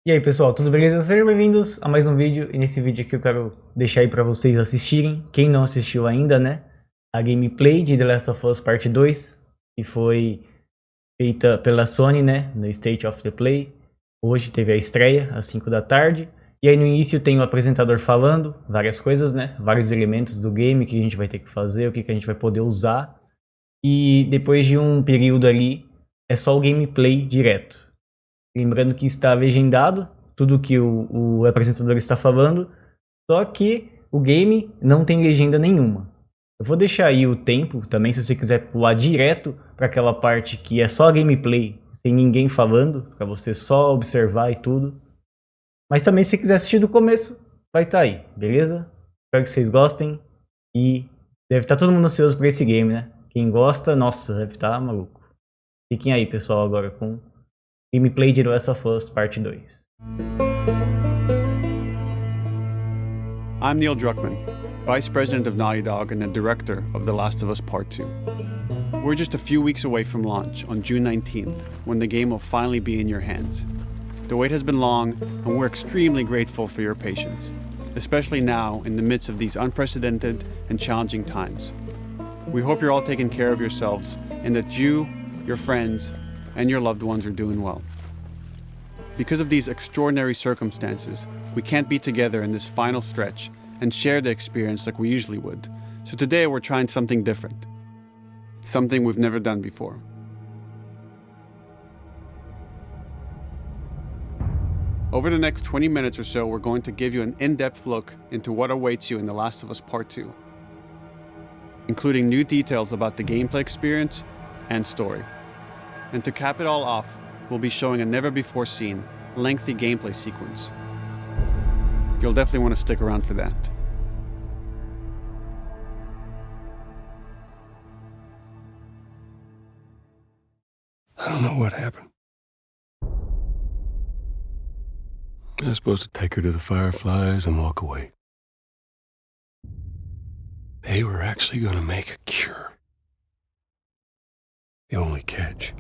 E aí pessoal, tudo beleza? Sejam bem-vindos a mais um vídeo, e nesse vídeo aqui eu quero deixar aí pra vocês assistirem, quem não assistiu ainda, né, a gameplay de The Last of Us Parte 2, que foi feita pela Sony, né, no State of the Play. Hoje teve a estreia, às 5 da tarde, e aí no início tem o apresentador falando várias coisas, né, vários elementos do game que a gente vai ter que fazer, o que a gente vai poder usar, e depois de um período ali, é só o gameplay direto. Lembrando que está legendado tudo que o apresentador está falando, só que o game não tem legenda nenhuma. Eu vou deixar aí o tempo também, se você quiser pular direto para aquela parte que é só gameplay, sem ninguém falando, para você só observar e tudo. Mas também se você quiser assistir do começo, vai estar aí, beleza? Espero que vocês gostem e deve estar todo mundo ansioso por esse game, né? Quem gosta, nossa, deve estar maluco. Fiquem aí, pessoal, agora com gameplay de Nessa Parte 2. I'm Neil Druckmann, Vice President of Naughty Dog and the Director of The Last of Us Part 2. We're just a few weeks away from launch on June 19th, when the game will finally be in your hands. The wait has been long, and we're extremely grateful for your patience, especially now in the midst of these unprecedented and challenging times. We hope you're all taking care of yourselves and that you, your friends, and your loved ones are doing well. Because of these extraordinary circumstances, we can't be together in this final stretch and share the experience like we usually would. So today we're trying something different. Something we've never done before. Over the next 20 minutes or so, we're going to give you an in-depth look into what awaits you in The Last of Us Part 2, including new details about the gameplay experience and story. And to cap it all off, we'll be showing a never-before-seen, lengthy gameplay sequence. You'll definitely want to stick around for that. I don't know what happened. I was supposed to take her to the Fireflies and walk away. They were actually going to make a cure. The only catch,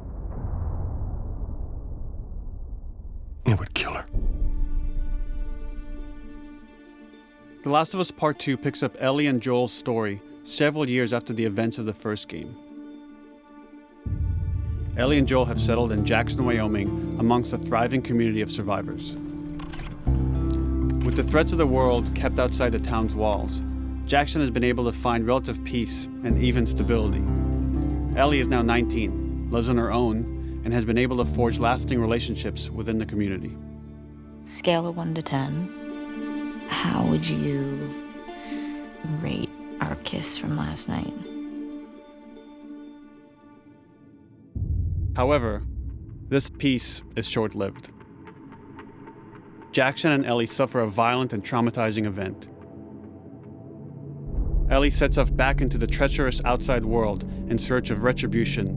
it would kill her. The Last of Us Part 2 picks up Ellie and Joel's story several years after the events of the first game. Ellie and Joel have settled in Jackson, Wyoming, amongst a thriving community of survivors. With the threats of the world kept outside the town's walls, Jackson has been able to find relative peace and even stability. Ellie is now 19, lives on her own, and has been able to forge lasting relationships within the community. Scale of 1 to 10, how would you rate our kiss from last night? However, this peace is short-lived. Jackson and Ellie suffer a violent and traumatizing event. Ellie sets off back into the treacherous outside world in search of retribution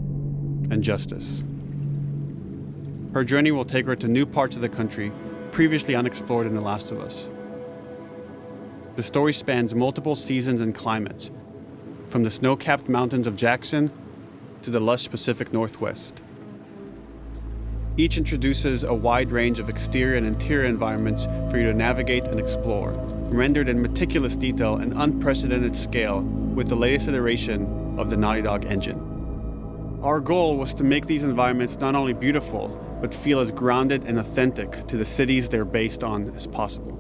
and justice. Her journey will take her to new parts of the country previously unexplored in The Last of Us. The story spans multiple seasons and climates, from the snow-capped mountains of Jackson to the lush Pacific Northwest. Each introduces a wide range of exterior and interior environments for you to navigate and explore, rendered in meticulous detail and unprecedented scale with the latest iteration of the Naughty Dog engine. Our goal was to make these environments not only beautiful, but feel as grounded and authentic to the cities they're based on as possible.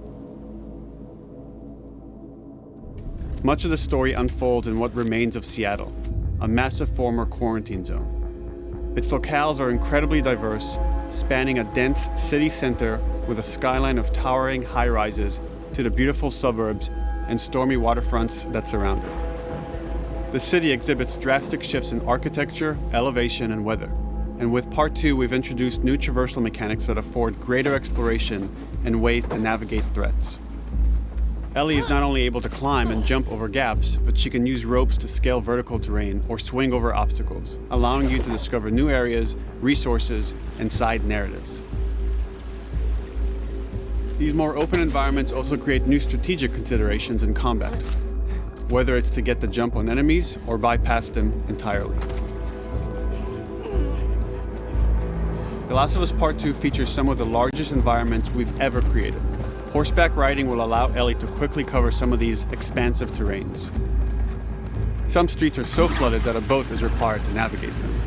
Much of the story unfolds in what remains of Seattle, a massive former quarantine zone. Its locales are incredibly diverse, spanning a dense city center with a skyline of towering high-rises to the beautiful suburbs and stormy waterfronts that surround it. The city exhibits drastic shifts in architecture, elevation, and weather. And with Part 2, we've introduced new traversal mechanics that afford greater exploration and ways to navigate threats. Ellie is not only able to climb and jump over gaps, but she can use ropes to scale vertical terrain or swing over obstacles, allowing you to discover new areas, resources, and side narratives. These more open environments also create new strategic considerations in combat, whether it's to get the jump on enemies or bypass them entirely. The Last of Us Part 2 features some of the largest environments we've ever created. Horseback riding will allow Ellie to quickly cover some of these expansive terrains. Some streets are so flooded that a boat is required to navigate them.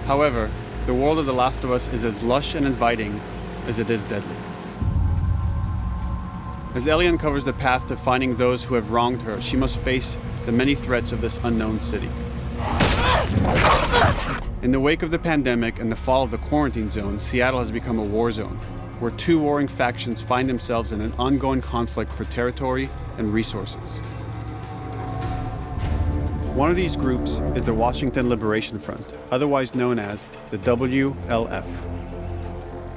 However, the world of The Last of Us is as lush and inviting as it is deadly. As Ellie uncovers the path to finding those who have wronged her, she must face the many threats of this unknown city. In the wake of the pandemic and the fall of the quarantine zone, Seattle has become a war zone, where two warring factions find themselves in an ongoing conflict for territory and resources. One of these groups is the Washington Liberation Front, otherwise known as the WLF.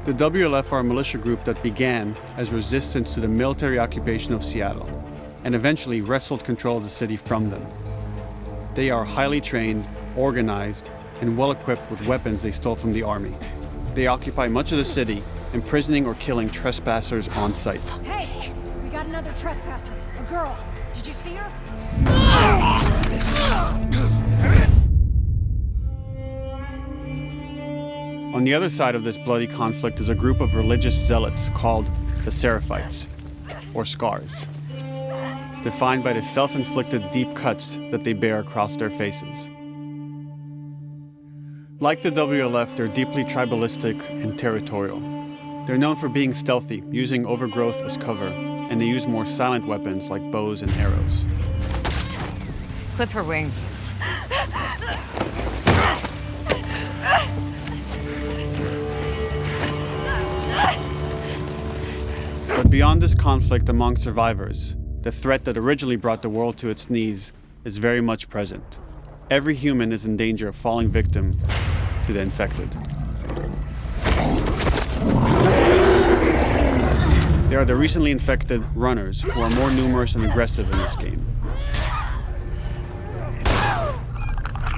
The WLF are a militia group that began as resistance to the military occupation of Seattle, and eventually wrestled control of the city from them. They are highly trained, organized, and well-equipped with weapons they stole from the army. They occupy much of the city, imprisoning or killing trespassers on sight. Hey, we got another trespasser, a girl. Did you see her? On the other side of this bloody conflict is a group of religious zealots called the Seraphites, or Scars, defined by the self-inflicted deep cuts that they bear across their faces. Like the WLF, they're deeply tribalistic and territorial. They're known for being stealthy, using overgrowth as cover, and they use more silent weapons like bows and arrows. Clip her wings. But beyond this conflict among survivors, the threat that originally brought the world to its knees is very much present. Every human is in danger of falling victim to the infected. There are the recently infected runners, who are more numerous and aggressive in this game.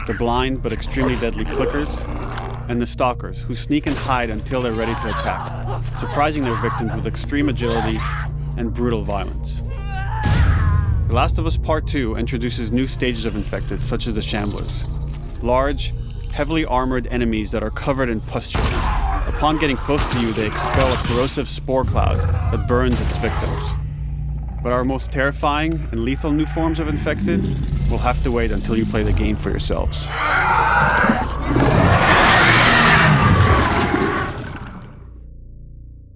The blind but extremely deadly clickers, and the stalkers, who sneak and hide until they're ready to attack, surprising their victims with extreme agility and brutal violence. The Last of Us Part 2 introduces new stages of infected, such as the Shamblers. Large, heavily armored enemies that are covered in pustules. Upon getting close to you, they expel a corrosive spore cloud that burns its victims. But our most terrifying and lethal new forms of infected will have to wait until you play the game for yourselves.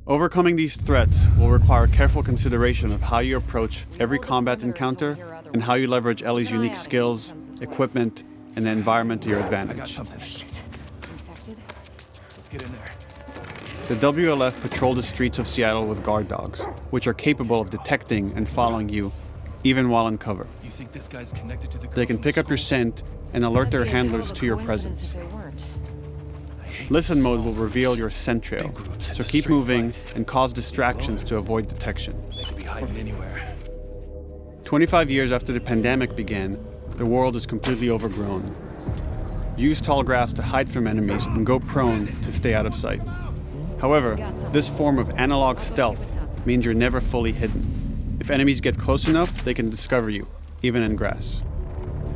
Overcoming these threats will require careful consideration of how you approach every combat encounter and how you leverage Ellie's unique skills, equipment, and the environment to your advantage. The WLF patrol the streets of Seattle with guard dogs, which are capable of detecting and following you, even while in cover. They can pick up your scent and alert their handlers to your presence. Listen mode will reveal your scent trail, so keep moving and cause distractions to avoid detection. 25 years after the pandemic began, the world is completely overgrown. Use tall grass to hide from enemies and go prone to stay out of sight. However, this form of analog stealth means you're never fully hidden. If enemies get close enough, they can discover you, even in grass.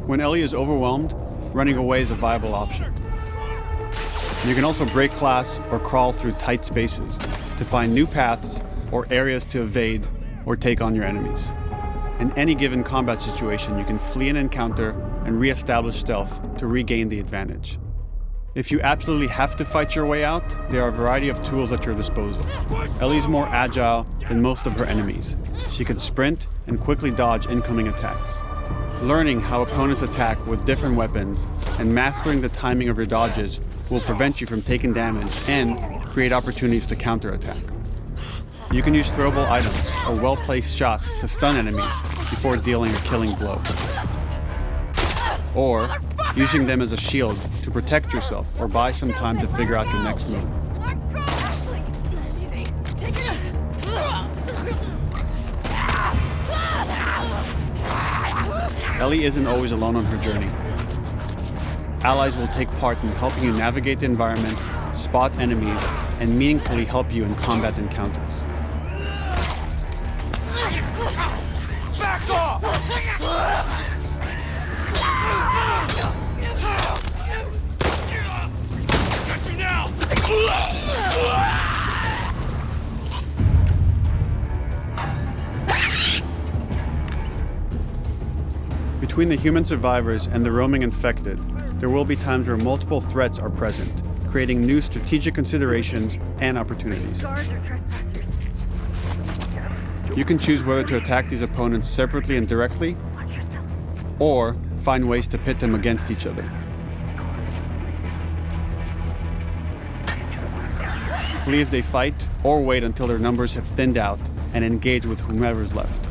When Ellie is overwhelmed, running away is a viable option. You can also break glass or crawl through tight spaces to find new paths or areas to evade or take on your enemies. In any given combat situation, you can flee an encounter and re-establish stealth to regain the advantage. If you absolutely have to fight your way out, there are a variety of tools at your disposal. Ellie's more agile than most of her enemies. She can sprint and quickly dodge incoming attacks. Learning how opponents attack with different weapons and mastering the timing of your dodges will prevent you from taking damage and create opportunities to counterattack. You can use throwable items or well-placed shots to stun enemies before dealing a killing blow. Or using them as a shield to protect yourself or buy some time to figure out your next move. Ellie isn't always alone on her journey. Allies will take part in helping you navigate the environments, spot enemies, and meaningfully help you in combat encounters. Back off! Between the human survivors and the roaming infected, there will be times where multiple threats are present, creating new strategic considerations and opportunities. You can choose whether to attack these opponents separately and directly, or find ways to pit them against each other. Flee as they fight, or wait until their numbers have thinned out and engage with whomever's left.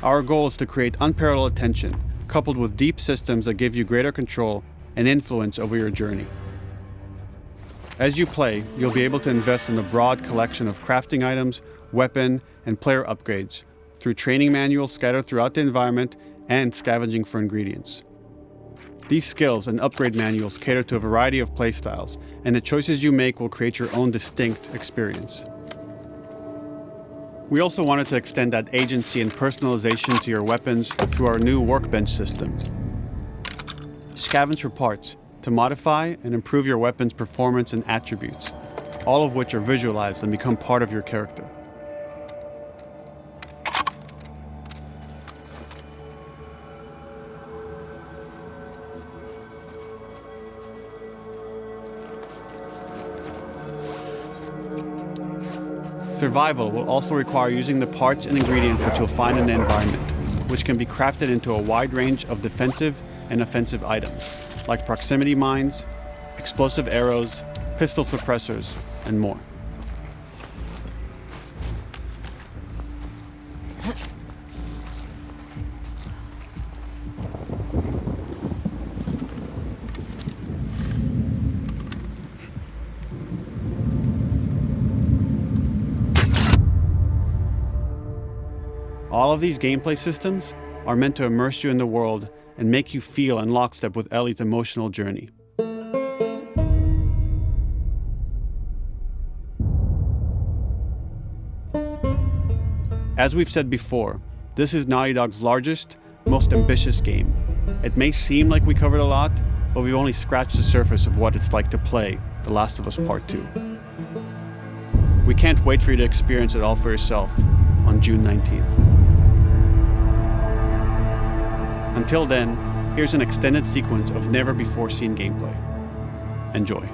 Our goal is to create unparalleled tension, coupled with deep systems that give you greater control and influence over your journey. As you play, you'll be able to invest in a broad collection of crafting items, weapon, and player upgrades through training manuals scattered throughout the environment and scavenging for ingredients. These skills and upgrade manuals cater to a variety of playstyles, and the choices you make will create your own distinct experience. We also wanted to extend that agency and personalization to your weapons through our new workbench system. Scavenge for parts to modify and improve your weapon's performance and attributes, all of which are visualized and become part of your character. Survival will also require using the parts and ingredients that you'll find in the environment, which can be crafted into a wide range of defensive and offensive items, like proximity mines, explosive arrows, pistol suppressors, and more. All of these gameplay systems are meant to immerse you in the world and make you feel in lockstep with Ellie's emotional journey. As we've said before, this is Naughty Dog's largest, most ambitious game. It may seem like we covered a lot, but we've only scratched the surface of what it's like to play The Last of Us Part 2. We can't wait for you to experience it all for yourself on June 19th. Until then, here's an extended sequence of never-before-seen gameplay. Enjoy.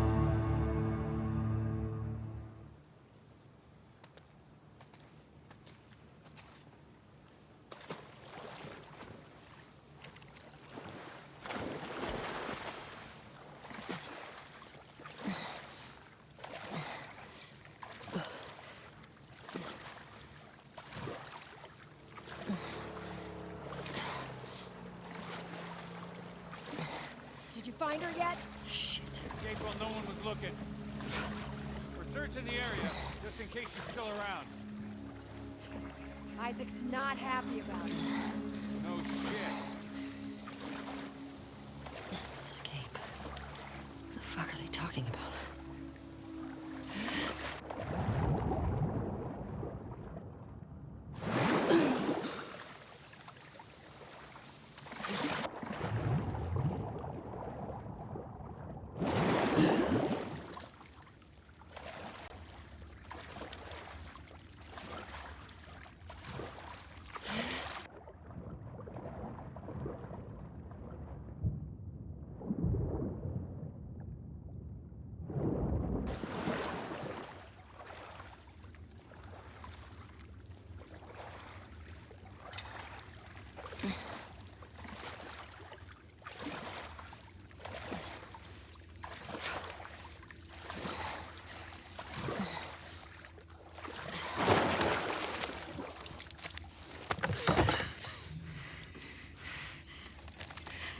Did you find her yet? Shit. Escape while no one was looking. We're searching the area, just in case she's still around. Isaac's not happy about it. No shit. Escape. What the fuck are they talking about?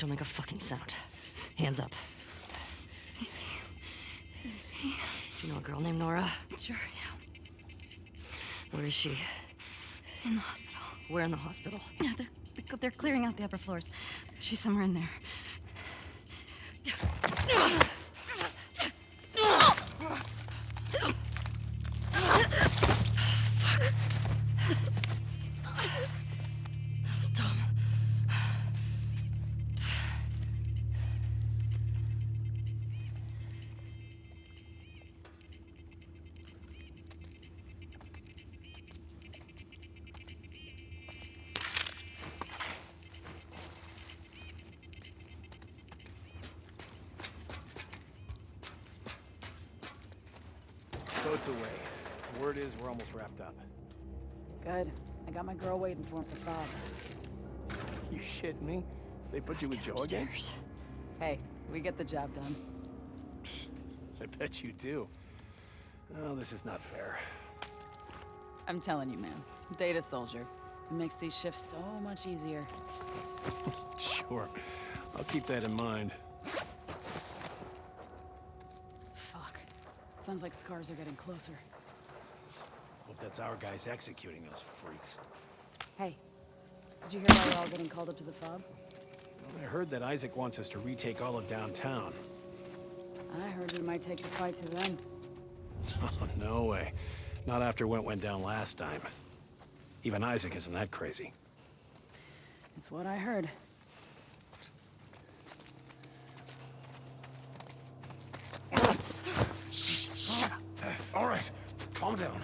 Don't make a fucking sound. Hands up. Let me see. You know a girl named Nora? Sure, yeah. Where is she? In the hospital. Where in the hospital? Yeah, they're clearing out the upper floors. She's somewhere in there. Boat's away. Word is we're almost wrapped up. Good. I got my girl waiting for him for Bob. You shit me? They put you with Joe again? Hey, we get the job done. I bet you do. Oh, this is not fair. I'm telling you, man. Data soldier. It makes these shifts so much easier. Sure. I'll keep that in mind. Fuck. Sounds like scars are getting closer. Hope that's our guys executing those freaks. Hey, did you hear why we're all getting called up to the fob? Well, I heard that Isaac wants us to retake all of downtown. I heard we might take the fight to them. Oh, no way. Not after what went down last time. Even Isaac isn't that crazy. It's what I heard. Shut up. All right, calm down.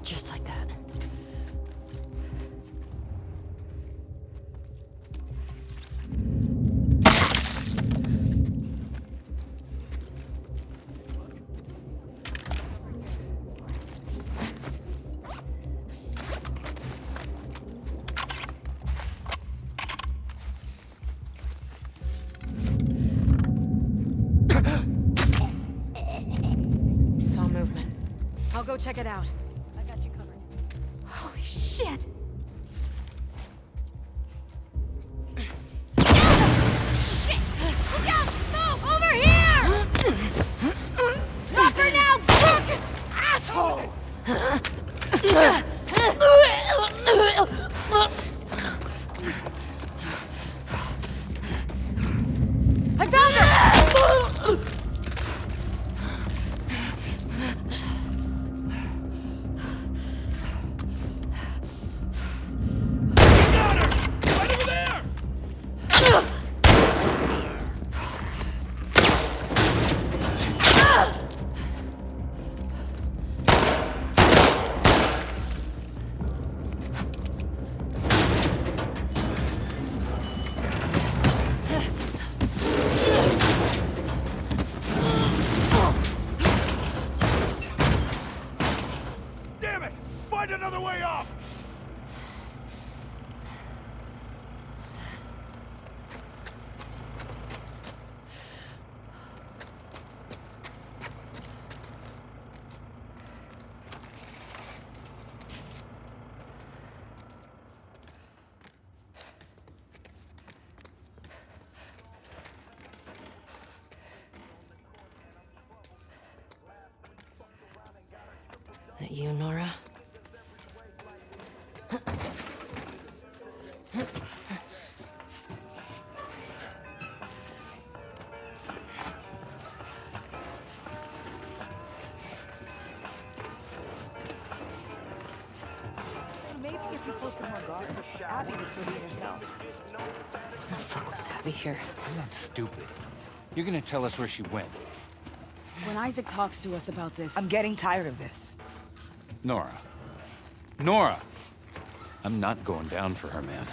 Just like that. Saw movement. I'll go check it out. I got you covered. Holy shit! Shit! Look out! Move! Over here! Drop her now, crook! Asshole! I found her! Damn it! Find another way off! That you, Nora? Maybe if you posted more guards, Abby would sort it herself. The fuck was Abby here? I'm not stupid. You're gonna tell us where she went. When Isaac talks to us about this... I'm getting tired of this. Nora. Nora! I'm not going down for her, man.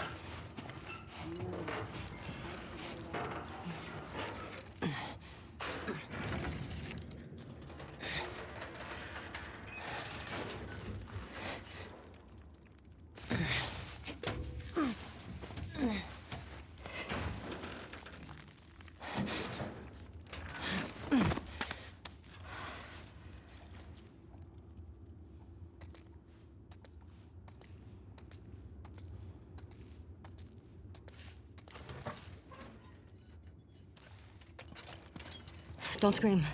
Don't scream.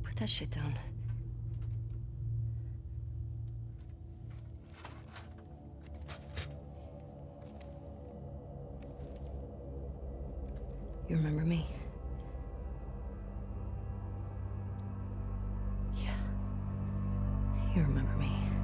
Put that shit down. You remember me? Yeah. You remember me.